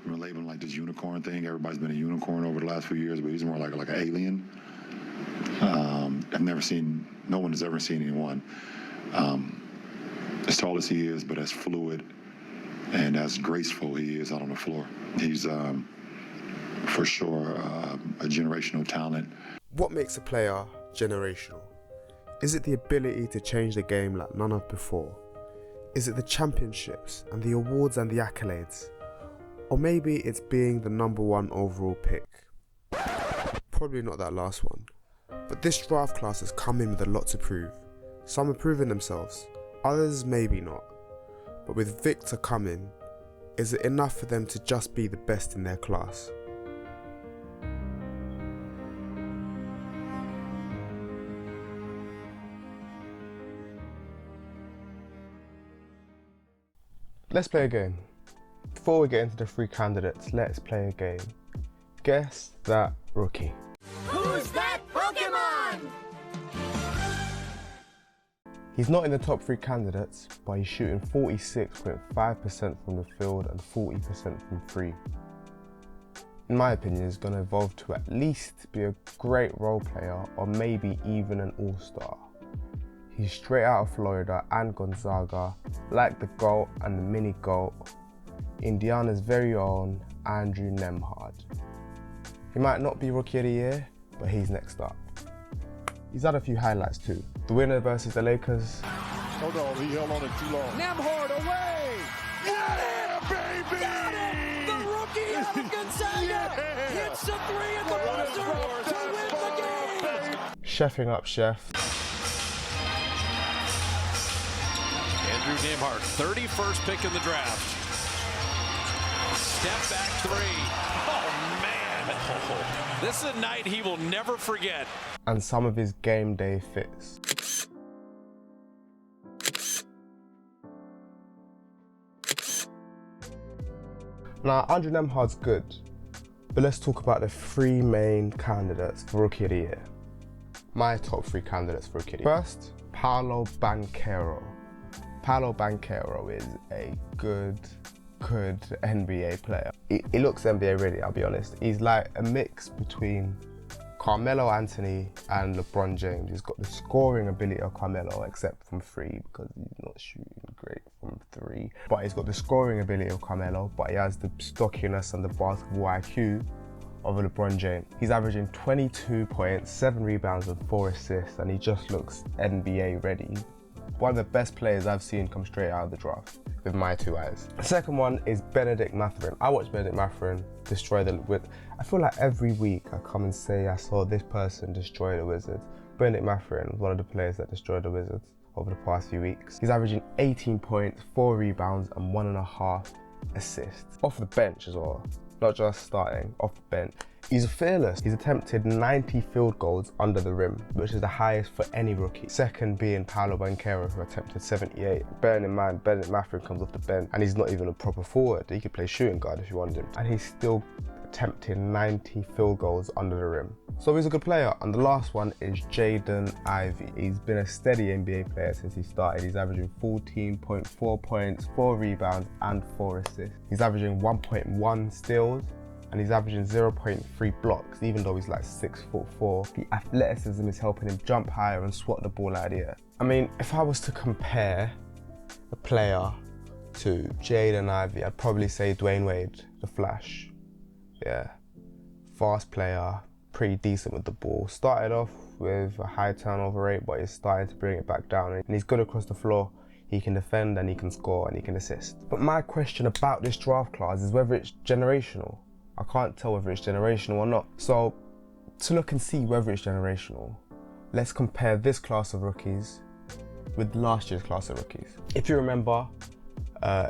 we're labeling like this unicorn thing. Everybody's been a unicorn over the last few years, but he's more like an alien. I've never seen, no one has ever seen anyone as tall as he is, but as fluid and as graceful he is out on the floor. He's for sure a generational talent. What makes a player generational? Is it the ability to change the game like none of before? Is it the championships and the awards and the accolades? Or maybe it's being the #1 overall pick? Probably not that last one. But this draft class has come in with a lot to prove. Some have proven themselves, others maybe not. But with Victor coming, is it enough for them to just be the best in their class? Let's play a game. Before we get into the 3 candidates, let's play a game. Guess that rookie. Who's that Pokemon? He's not in the top 3 candidates, but he's shooting 46.5% from the field and 40% from 3. In my opinion, he's going to evolve to at least be a great role player or maybe even an all-star. He's straight out of Florida and Gonzaga, like the GOAT and the mini GOAT, Indiana's very own Andrew Nembhard. He might not be Rookie of the Year, but he's next up. He's had a few highlights too. The winner versus the Lakers. Oh no, he held on it too long. Nembhard away! Yeah, baby! Got it! The rookie out of Gonzaga hits a 3 at the buzzer to win the game! Chefing up chef. Andrew Nembhard, 31st pick in the draft. Step back 3. Oh, man. This is a night he will never forget. And some of his game day fits. Now, Andrew Nembhard's good, but let's talk about the 3 main candidates for Rookie of the Year. My top 3 candidates for Rookie of the Year. First, Paolo Banchero. Paolo Banchero is a good NBA player. He looks NBA ready, I'll be honest. He's like a mix between Carmelo Anthony and LeBron James. He's got the scoring ability of Carmelo, except from 3 because he's not shooting great from 3. But he's got the scoring ability of Carmelo, but he has the stockiness and the basketball IQ of a LeBron James. He's averaging 22 points, 7 rebounds and 4 assists, and he just looks NBA ready. One of the best players I've seen come straight out of the draft with my 2 eyes. The second one is Bennedict Mathurin. I watched Bennedict Mathurin destroy the Wizards. I feel like every week I come and say I saw this person destroy the Wizards. Bennedict Mathurin was one of the players that destroyed the Wizards over the past few weeks. He's averaging 18 points, 4 rebounds and 1.5 assists. Off the bench as well, not just starting, off the bench. He's fearless. He's attempted 90 field goals under the rim, which is the highest for any rookie. Second being Paolo Banchero, who attempted 78. Bearing in mind, Bennedict Mathurin comes off the bench and he's not even a proper forward. He could play shooting guard if you wanted him. And he's still attempted 90 field goals under the rim. So he's a good player. And the last one is Jaden Ivey. He's been a steady NBA player since he started. He's averaging 14.4 points, 4 rebounds and 4 assists. He's averaging 1.1 steals, and he's averaging 0.3 blocks, even though he's like 6'4". The athleticism is helping him jump higher and swat the ball out of the air. I mean, if I was to compare a player to Jaden Ivey, I'd probably say Dwayne Wade, the Flash. Yeah, fast player, pretty decent with the ball. Started off with a high turnover rate, but he's starting to bring it back down, and he's good across the floor. He can defend and he can score and he can assist. But my question about this draft class is whether it's generational. I can't tell whether it's generational or not. So to look and see whether it's generational, let's compare this class of rookies with last year's class of rookies. If you remember,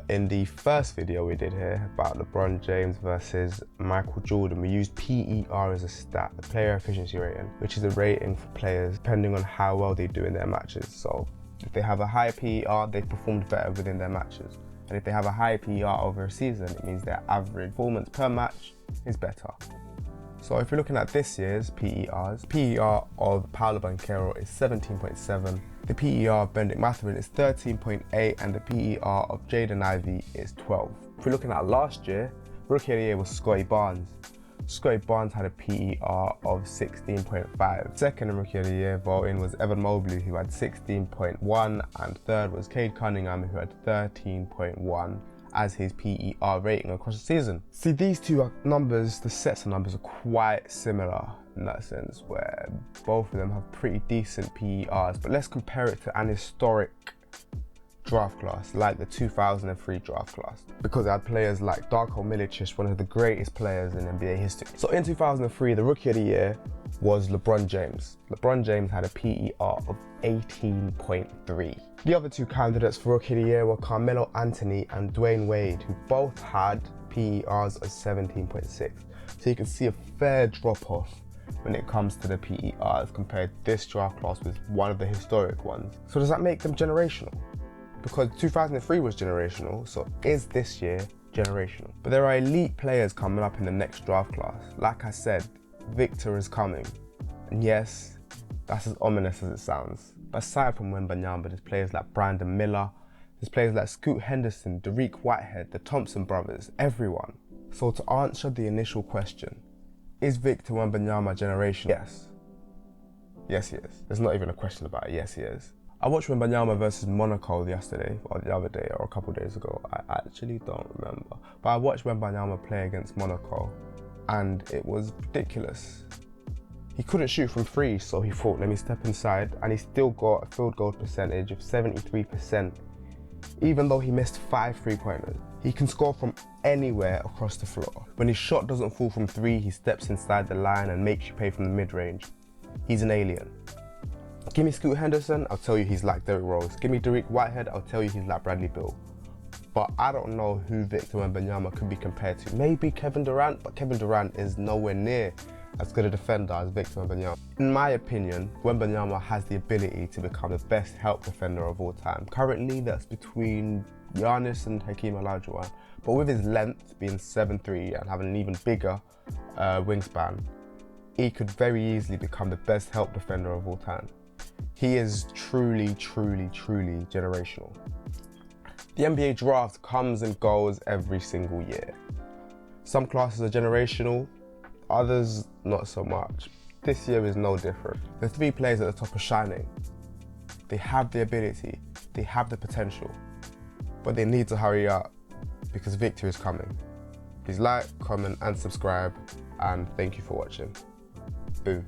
in the first video we did here about LeBron James versus Michael Jordan, we used PER as a stat, the player efficiency rating, which is a rating for players depending on how well they do in their matches. So if they have a high PER, they performed better within their matches. And if they have a high PER over a season, it means their average performance per match is better. So if you're looking at this year's PERs, PER of Paolo Banchero is 17.7, the PER of Bennedict Mathurin is 13.8, and the PER of Jaden Ivey is 12. If you're looking at last year, Rookie of the Year was Scotty Barnes. Scotty Barnes had a PER of 16.5. Second in Rookie of the Year voting was Evan Mobley, who had 16.1, and third was Cade Cunningham, who had 13.1 as his PER rating across the season. See, these two numbers, the sets of numbers, are quite similar in that sense, where both of them have pretty decent PERs, but let's compare it to an historic draft class, like the 2003 draft class, because it had players like Darko Milicic, one of the greatest players in NBA history. So in 2003, the Rookie of the Year was LeBron James. LeBron James had a PER of 18.3. The other two candidates for Rookie of the Year were Carmelo Anthony and Dwayne Wade, who both had PERs of 17.6. So you can see a fair drop-off when it comes to the PERs compared to this draft class with one of the historic ones. So does that make them generational? Because 2003 was generational, so is this year generational? But there are elite players coming up in the next draft class. Like I said, Victor is coming. And yes, that's as ominous as it sounds. But aside from Wembanyama, there's players like Brandon Miller, there's players like Scoot Henderson, Dariq Whitehead, the Thompson brothers, everyone. So to answer the initial question, is Victor Wembanyama generational? Yes. Yes, he is. There's not even a question about it. Yes, he is. I watched Wembanyama versus Monaco yesterday, or the other day, or a couple days ago. I actually don't remember. But I watched Wembanyama play against Monaco, and it was ridiculous. He couldn't shoot from three, so he thought, let me step inside, and he still got a field goal percentage of 73%, even though he missed 5 3-pointers. He can score from anywhere across the floor. When his shot doesn't fall from three, he steps inside the line and makes you pay from the mid-range. He's an alien. Give me Scoot Henderson, I'll tell you he's like Derrick Rose. Give me Dariq Whitehead, I'll tell you he's like Bradley Beal. But I don't know who Victor Wembanyama could be compared to. Maybe Kevin Durant, but Kevin Durant is nowhere near as good a defender as Victor Wembanyama. In my opinion, Wembanyama has the ability to become the best help defender of all time. Currently, that's between Giannis and Hakeem Olajuwon. But with his length being 7'3" and having an even bigger wingspan, he could very easily become the best help defender of all time. He is truly, truly, truly generational. The NBA draft comes and goes every single year. Some classes are generational, others not so much. This year is no different. The three players at the top are shining. They have the ability, they have the potential, but they need to hurry up because Victor is coming. Please like, comment and subscribe, and thank you for watching. Boo.